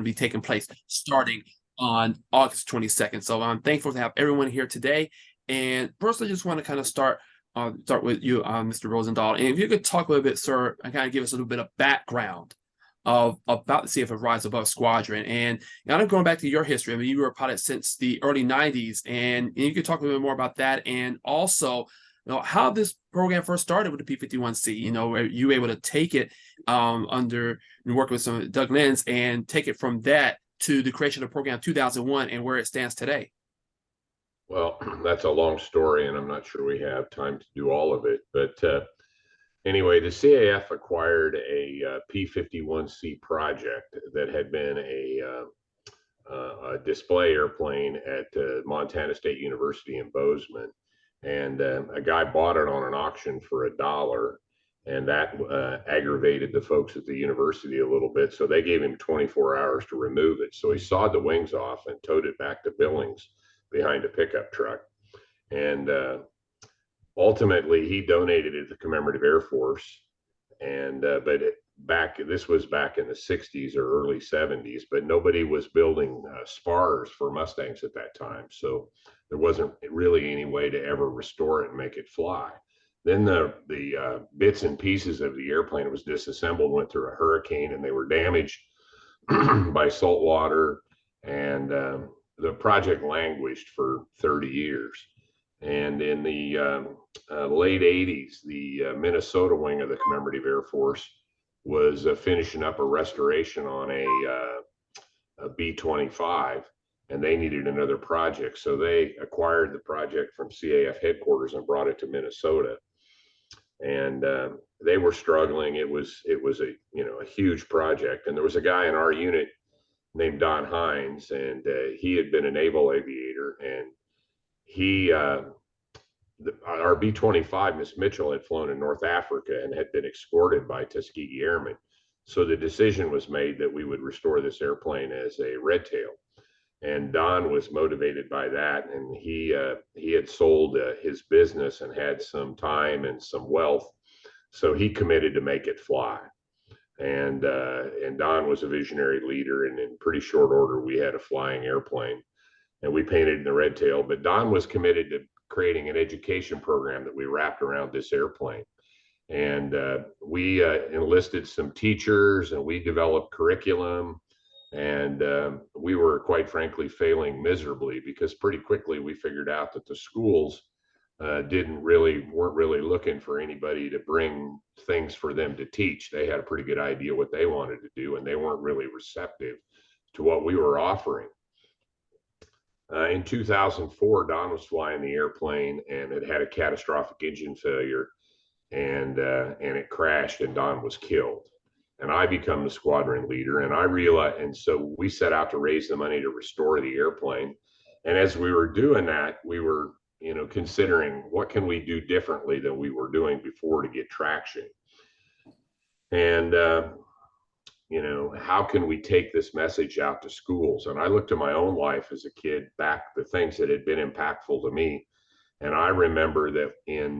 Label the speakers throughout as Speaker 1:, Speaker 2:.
Speaker 1: be taking place starting on August 22nd. So I'm thankful to have everyone here today. And personally, just want to kind of start with you, Mr. Rozendaal. And if you could talk a little bit, sir, and kind of give us a little bit of background about the CAF Rise Above Squadron. And kind of going back to your history, I mean, you were a pilot since the early 90s, and you could talk a little bit more about that. And also, how this program first started with the P-51C. Were you able to take it under working with some Doug Lenz and take it from that to the creation of the program in 2001 and where it stands today?
Speaker 2: Well, that's a long story, and I'm not sure we have time to do all of it. But anyway, the CAF acquired a P-51C project that had been a display airplane at Montana State University in Bozeman. And a guy bought it on an auction for $1, and that aggravated the folks at the university a little bit. So they gave him 24 hours to remove it. So he sawed the wings off and towed it back to Billings behind a pickup truck. And ultimately, he donated it to the Commemorative Air Force. And this was back in the 60s or early 70s, but nobody was building spars for Mustangs at that time. So there wasn't really any way to ever restore it and make it fly. Then the bits and pieces of the airplane was disassembled, went through a hurricane, and they were damaged by salt water. And the project languished for 30 years. And in the late 80s, the Minnesota wing of the Commemorative Air Force was finishing up a restoration on a B-25, and they needed another project. So they acquired the project from CAF headquarters and brought it to Minnesota. And they were struggling. It was a huge project. And there was a guy in our unit named Don Hines, and he had been a naval aviator, and our B-25, Miss Mitchell, had flown in North Africa and had been escorted by Tuskegee Airmen. So the decision was made that we would restore this airplane as a red tail. And Don was motivated by that, and he had sold his business and had some time and some wealth, so he committed to make it fly. And Don was a visionary leader, and in pretty short order, we had a flying airplane, and we painted in the red tail. But Don was committed to creating an education program that we wrapped around this airplane. And we enlisted some teachers, and we developed curriculum. And we were, quite frankly, failing miserably, because pretty quickly we figured out that the schools weren't really looking for anybody to bring things for them to teach. They had a pretty good idea what they wanted to do, and they weren't really receptive to what we were offering. In 2004, Don was flying the airplane, and it had a catastrophic engine failure, and it crashed, and Don was killed. And I become the squadron leader, and I realized, and so we set out to raise the money to restore the airplane. And as we were doing that, we were considering what can we do differently than we were doing before to get traction. And how can we take this message out to schools? And I looked at my own life as a kid back, the things that had been impactful to me. And I remember that in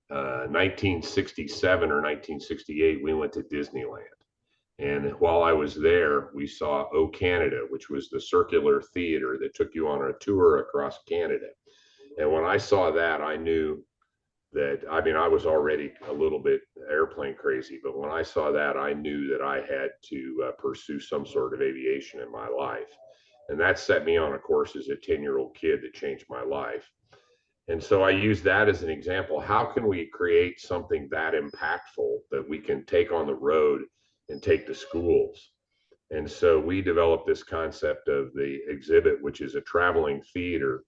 Speaker 2: 1967 or 1968, we went to Disneyland. And while I was there, we saw O Canada, which was the circular theater that took you on a tour across Canada. And when I saw that, I knew that, I mean, I was already a little bit airplane crazy, but when I saw that, I knew that I had to pursue some sort of aviation in my life. And that set me on a course as a 10-year-old kid that changed my life. And so I use that as an example. How can we create something that impactful that we can take on the road and take to schools? And so we developed this concept of the exhibit, which is a traveling theater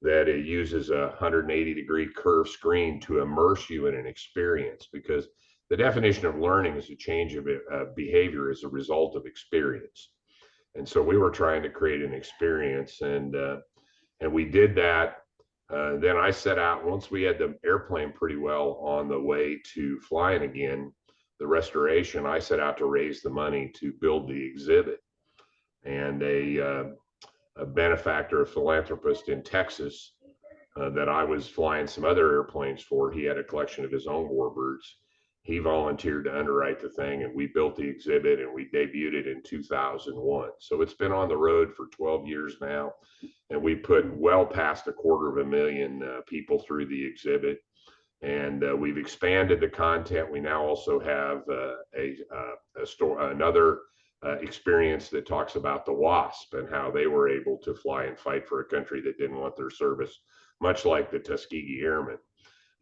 Speaker 2: that it uses a 180-degree curved screen to immerse you in an experience, because the definition of learning is a change of behavior as a result of experience. And so we were trying to create an experience, and we did that. Then I set out, once we had the airplane pretty well on the way to flying again, the restoration, I set out to raise the money to build the exhibit. And a benefactor, a philanthropist in Texas that I was flying some other airplanes for, he had a collection of his own warbirds. he volunteered to underwrite the thing, and we built the exhibit and we debuted it in 2001. So it's been on the road for 12 years now, and we put well past 250,000 people through the exhibit. And we've expanded the content. We now also have another experience that talks about the WASP and how they were able to fly and fight for a country that didn't want their service, much like the Tuskegee Airmen.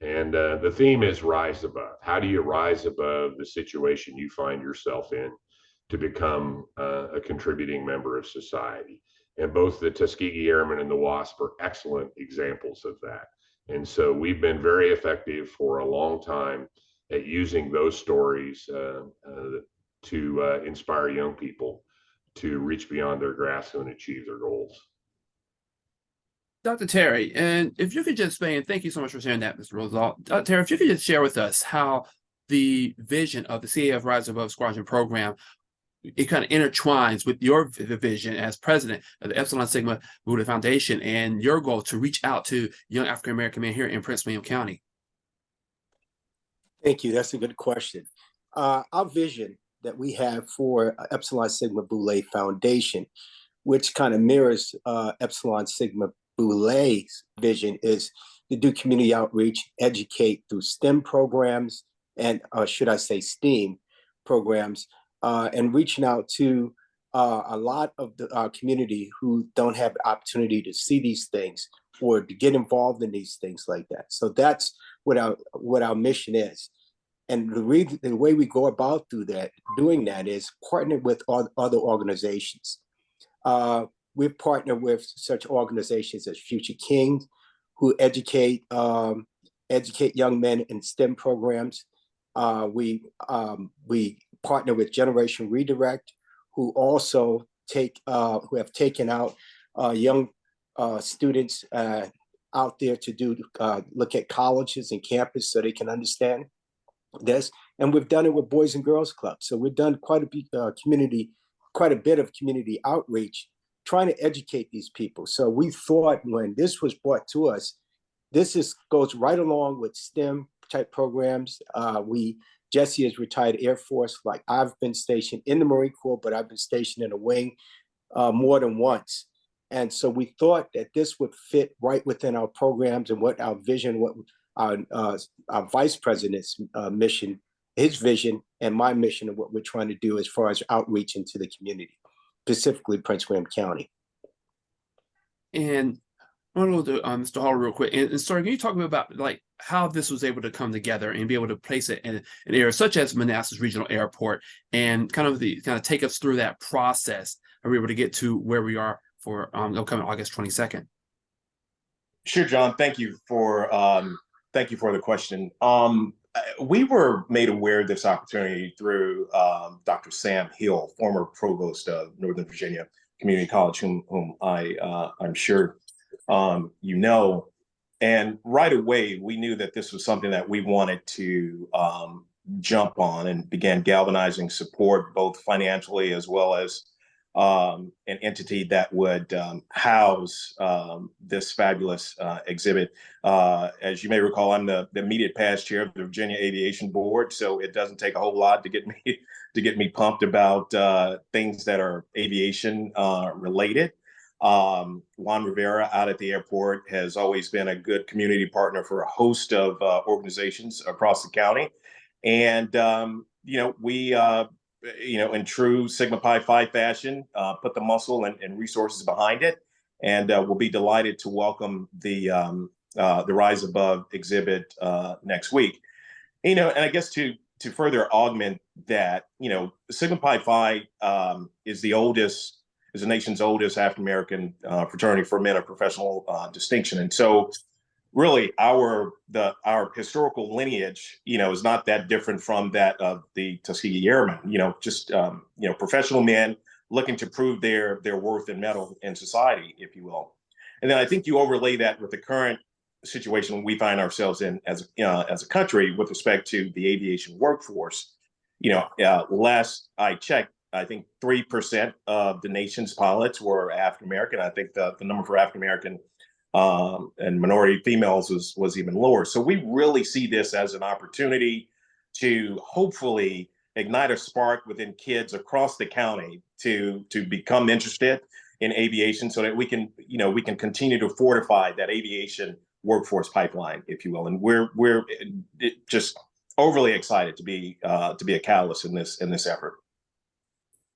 Speaker 2: And the theme is rise above. How do you rise above the situation you find yourself in to become a contributing member of society? And both the Tuskegee Airmen and the WASP are excellent examples of that. And so we've been very effective for a long time at using those stories to inspire young people to reach beyond their grasp and achieve their goals.
Speaker 1: Dr. Terry, and if you could just explain, and thank you so much for sharing that, Mr. Rozendaal. Dr. Terry, if you could just share with us how the vision of the CAF Rise Above Squadron program, it kind of intertwines with your vision as president of the Epsilon Sigma Boule Foundation and your goal to reach out to young African-American men here in Prince William County.
Speaker 3: Thank you. That's a good question. Our vision that we have for Epsilon Sigma Boule Foundation, which kind of mirrors Epsilon Sigma Boule's vision, is to do community outreach, educate through STEM programs, and should I say STEAM programs, and reaching out to a lot of our community who don't have the opportunity to see these things or to get involved in these things like that. So that's what our mission is. And the way we go about doing that is partner with other organizations. We've partnered with such organizations as Future Kings, who educate young men in STEM programs. We partner with Generation Redirect, who also who have taken out young students out there to look at colleges and campus so they can understand this. And we've done it with Boys and Girls Clubs. So we've done quite a bit of community outreach, trying to educate these people. So we thought when this was brought to us, goes right along with STEM type programs. Jessie is retired Air Force. Like, I've been stationed in the Marine Corps, but I've been stationed in a wing more than once. And so we thought that this would fit right within our programs and what our vision, what our vice president's mission, his vision, and my mission of what we're trying to do as far as outreach into the community, specifically Prince William County.
Speaker 1: And I want to go to Mr. Hall real quick. And sorry, can you talk about like how this was able to come together and be able to place it in an area such as Manassas Regional Airport, and kind of take us through that process? Are we able to get to where we are for upcoming August 22nd?
Speaker 4: Sure, John. Thank you for the question. We were made aware of this opportunity through Dr. Sam Hill, former provost of Northern Virginia Community College, whom I'm sure you know. And right away, we knew that this was something that we wanted to jump on, and began galvanizing support, both financially as well as an entity that would house this fabulous exhibit. As you may recall, I'm the immediate past chair of the Virginia Aviation Board, so it doesn't take a whole lot to get me pumped about things that are aviation related. Juan Rivera out at the airport has always been a good community partner for a host of organizations across the county, and we in true Sigma Pi Phi fashion, put the muscle and resources behind it, and we'll be delighted to welcome the Rise Above exhibit next week. And I guess to further augment that, Sigma Pi Phi is the nation's oldest African American fraternity for men of professional distinction, and so really our historical lineage, is not that different from that of the Tuskegee Airmen. Professional men looking to prove their worth and mettle in society, if you will. And then I think you overlay that with the current situation we find ourselves in as a country with respect to the aviation workforce. Last I checked, I think 3% of the nation's pilots were African American. I think the number for African American and minority females was even lower. So we really see this as an opportunity to hopefully ignite a spark within kids across the county to become interested in aviation, so that we can continue to fortify that aviation workforce pipeline, if you will. And we're just overly excited to be a catalyst in this effort.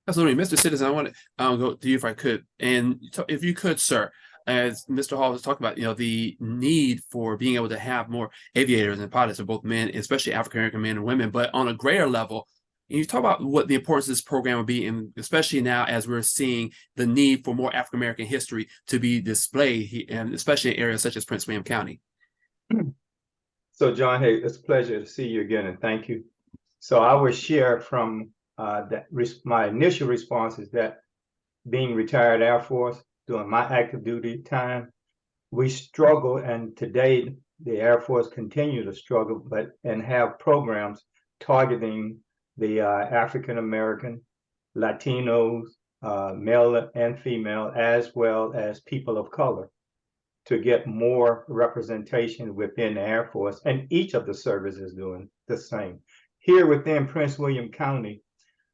Speaker 1: Absolutely, Mr. Citizen. I want to go to you if I could, and if you could, sir, as Mr. Hall was talking about, the need for being able to have more aviators and pilots for both men, especially African American men and women, but on a greater level. And you talk about what the importance of this program would be, and especially now as we're seeing the need for more African American history to be displayed, and especially in areas such as Prince William County.
Speaker 5: So, John, hey, it's a pleasure to see you again, and thank you. So I will share from my initial response is that being retired Air Force, during my active duty time, we struggle, and today the Air Force continue to struggle, and have programs targeting the African American, Latinos, male and female, as well as people of color, to get more representation within the Air Force, and each of the services doing the same. Here within Prince William County,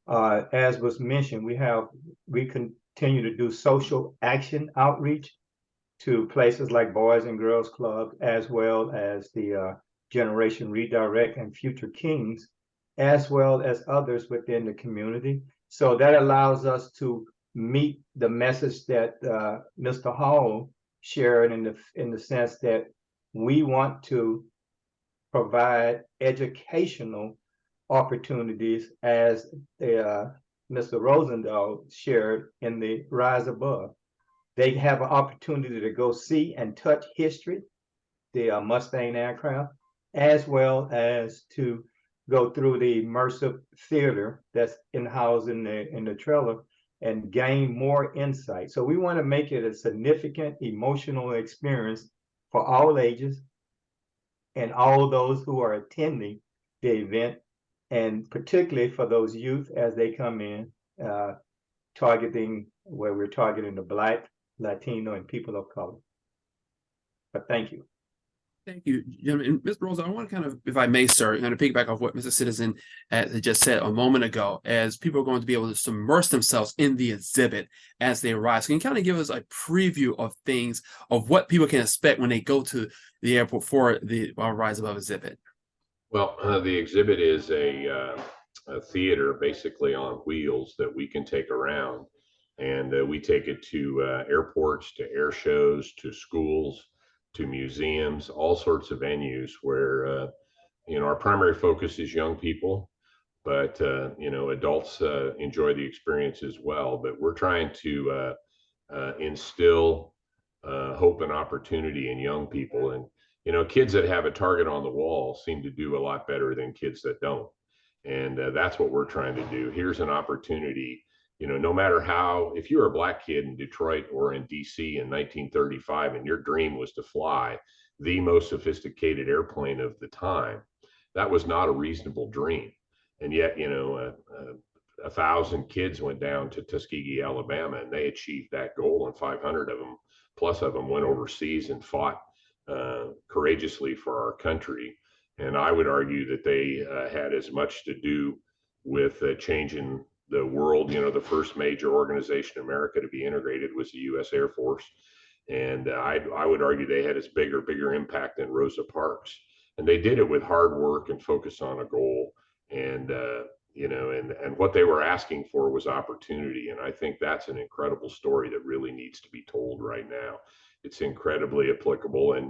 Speaker 5: as was mentioned, we continue to do social action outreach to places like Boys and Girls Club, as well as the Generation Redirect and Future Kings, as well as others within the community. So that allows us to meet the message that Mr. Hall shared in the sense that we want to provide educational opportunities, as Mr. Rozendaal shared in the Rise Above. They have an opportunity to go see and touch history, the Mustang aircraft, as well as to go through the immersive theater that's housed in the trailer and gain more insight. So we want to make it a significant emotional experience for all ages and all those who are attending the event, and particularly for those youth as they come in, targeting where we're targeting the Black, Latino, and people of color. But thank you.
Speaker 1: Thank you, gentlemen. And Mr. Rosa, I want to kind of, if I may, sir, kind of piggyback off what Mr. Citizen had just said a moment ago, as people are going to be able to submerge themselves in the exhibit as they arrive. So can you kind of give us a preview of things, of what people can expect when they go to the airport for the Rise Above exhibit?
Speaker 2: Well, the exhibit is a theater basically on wheels that we can take around, and we take it to airports, to air shows, to schools, to museums, all sorts of venues where our primary focus is young people, but adults enjoy the experience as well. But we're trying to instill hope and opportunity in young people. And kids that have a target on the wall seem to do a lot better than kids that don't. And that's what we're trying to do. Here's an opportunity. No matter how, if you're a Black kid in Detroit or in DC in 1935 and your dream was to fly the most sophisticated airplane of the time, that was not a reasonable dream. And yet, 1,000 kids went down to Tuskegee, Alabama, and they achieved that goal, and 500 of them plus of them went overseas and fought courageously for our country. And I would argue that they had as much to do with changing the world. The first major organization in America to be integrated was the U.S. Air Force. And I would argue they had as bigger impact than Rosa Parks. And they did it with hard work and focus on a goal. And, and what they were asking for was opportunity. And I think that's an incredible story that really needs to be told right now. It's incredibly applicable. And,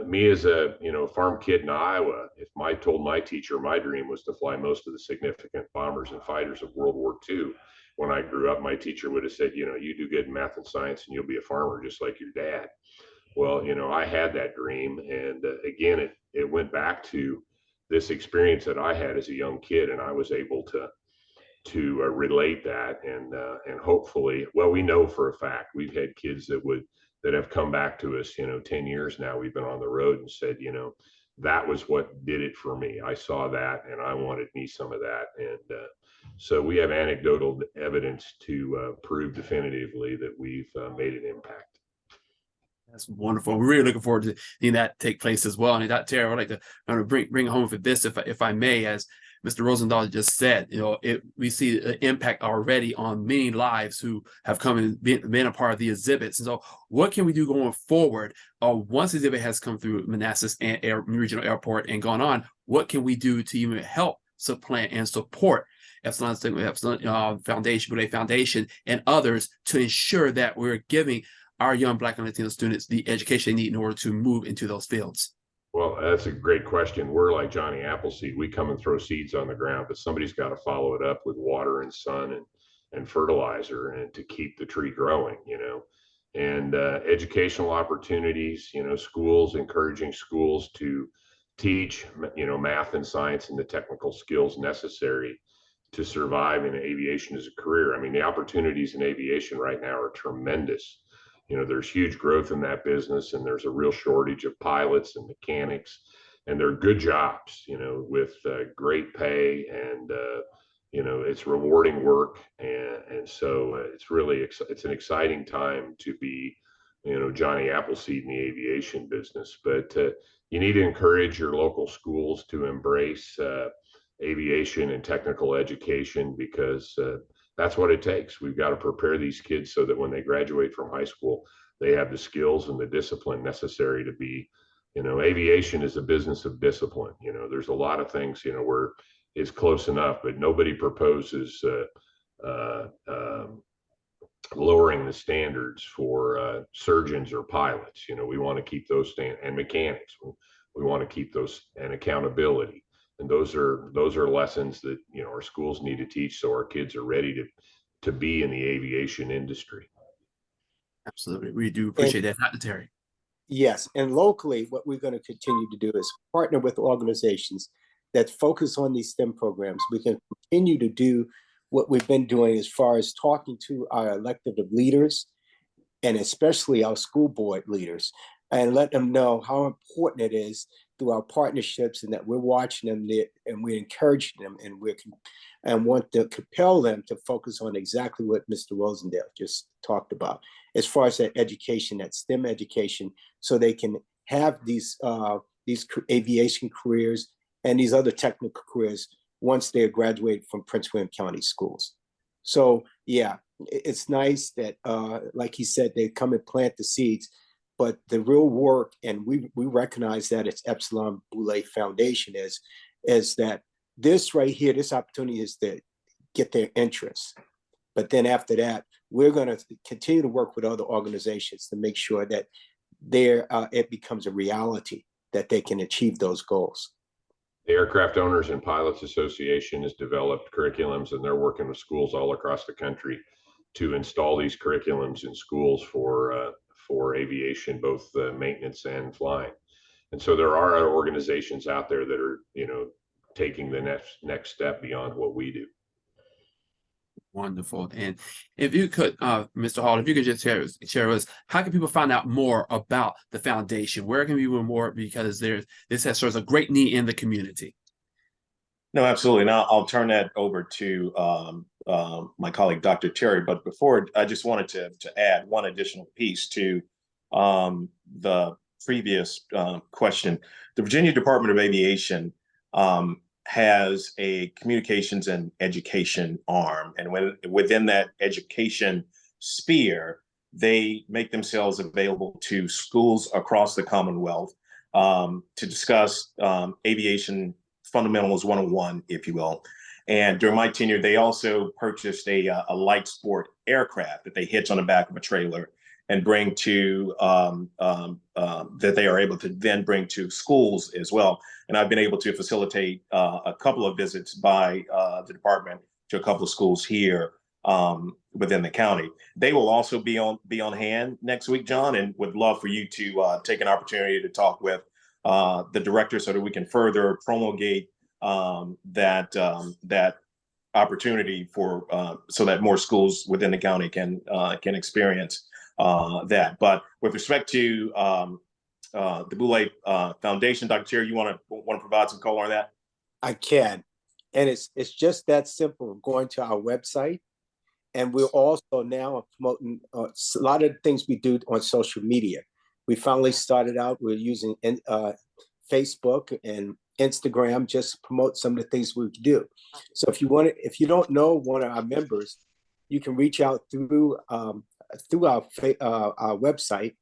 Speaker 2: me as a farm kid in Iowa, if I told my teacher my dream was to fly most of the significant bombers and fighters of World War II, when I grew up, my teacher would have said, you do good in math and science and you'll be a farmer just like your dad. Well, I had that dream, and again, it went back to this experience that I had as a young kid, and I was able to relate that, and hopefully, well, we know for a fact we've had kids that have come back to us, 10 years now, we've been on the road, and said, that was what did it for me. I saw that and I wanted me some of that. And so we have anecdotal evidence to prove definitively that we've made an impact.
Speaker 1: That's wonderful. We're really looking forward to seeing that take place as well. And that, Terry, I'd like to kind of bring home for this, if I may, as Mr. Rozendaal just said, we see the impact already on many lives who have come and been a part of the exhibits. And so what can we do going forward? Once the exhibit has come through Manassas Regional Airport and gone on, what can we do to even help supplant and support Epsilon Foundation, Boule Foundation, and others to ensure that we're giving our young Black and Latino students the education they need in order to move into those fields?
Speaker 2: Well, that's a great question. We're like Johnny Appleseed. We come and throw seeds on the ground, but somebody's got to follow it up with water and sun and fertilizer and to keep the tree growing, and educational opportunities, schools, encouraging schools to teach, math and science and the technical skills necessary to survive in aviation as a career. I mean, the opportunities in aviation right now are tremendous. There's huge growth in that business, and there's a real shortage of pilots and mechanics, and they're good jobs, with great pay, and it's rewarding work, and so it's an exciting time to be, Johnny Appleseed in the aviation business. But you need to encourage your local schools to embrace aviation and technical education, because that's what it takes. We've got to prepare these kids so that when they graduate from high school, they have the skills and the discipline necessary to be, aviation is a business of discipline. There's a lot of things, where it's close enough, but nobody proposes lowering the standards for surgeons or pilots. We want to keep those and mechanics. We want to keep those, and accountability. And those are lessons that our schools need to teach, so our kids are ready to be in the aviation industry.
Speaker 1: Absolutely, we do appreciate that, Dr. Terry.
Speaker 3: Yes, and locally, what we're going to continue to do is partner with organizations that focus on these STEM programs. We can continue to do what we've been doing as far as talking to our elected leaders, and especially our school board leaders, and let them know how important it is through our partnerships, and that we're watching them and we're encouraging them, and want to compel them to focus on exactly what Mr. Rozendaal just talked about, as far as that education, that STEM education, so they can have these aviation careers and these other technical careers once they're graduated from Prince William County schools. So yeah, it's nice that, like he said, they come and plant the seeds, but the real work, and we recognize that it's Epsilon Boule Foundation, is that this right here, this opportunity is to get their interest. But then after that, we're going to continue to work with other organizations to make sure that it becomes a reality, that they can achieve those goals.
Speaker 2: The Aircraft Owners and Pilots Association has developed curriculums, and they're working with schools all across the country to install these curriculums in schools for aviation, both maintenance and flying. And so there are other organizations out there that are, taking the next step beyond what we do.
Speaker 1: Wonderful. And if you could, Mr. Hall, if you could just share with us, how can people find out more about the foundation? Where can we do more? Because this has serves a great need in the community.
Speaker 4: No, absolutely. Now I'll turn that over to my colleague, Dr. Terry. But before, I just wanted to add one additional piece to the previous question. The Virginia Department of Aviation has a communications and education arm, and within that education sphere, they make themselves available to schools across the Commonwealth to discuss aviation fundamentals 101, if you will. And during my tenure, they also purchased a light sport aircraft that they hitch on the back of a trailer and bring to that they are able to then bring to schools as well. And I've been able to facilitate a couple of visits by the department to a couple of schools here within the county. They will also be on hand next week, John, and would love for you to take an opportunity to talk with the director so that we can further promulgate that opportunity for so that more schools within the county can experience that. But with respect to the Boule Foundation, Dr. Terry, you want to provide some color on that?
Speaker 3: I can, and it's just that simple. Going to our website, and we're also now promoting a lot of things we do on social media. We finally started out, we're using Facebook and Instagram just to promote some of the things we do. So if you don't know one of our members, you can reach out through our website,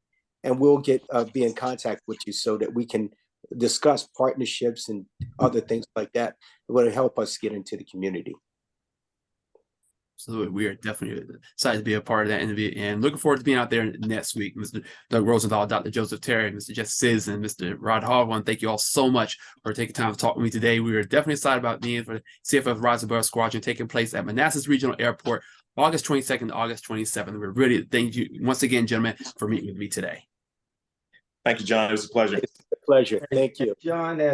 Speaker 3: and we'll be in contact with you so that we can discuss partnerships and other things like that that will help us get into the community.
Speaker 1: So we are definitely excited to be a part of that interview and looking forward to being out there next week. Mr. Doug Rozendaal, Dr. Joseph Terry, Mr. Jessie Citizen, Mr. Rod Hall. I want to thank you all so much for taking time to talk with me today. We are definitely excited about being for the CFF Rise Above Squadron taking place at Manassas Regional Airport, August 22nd to August 27th. We really thank you once again, gentlemen, for meeting with me today.
Speaker 4: Thank you, John. It was a pleasure.
Speaker 3: It's a pleasure. Thank you.
Speaker 5: John,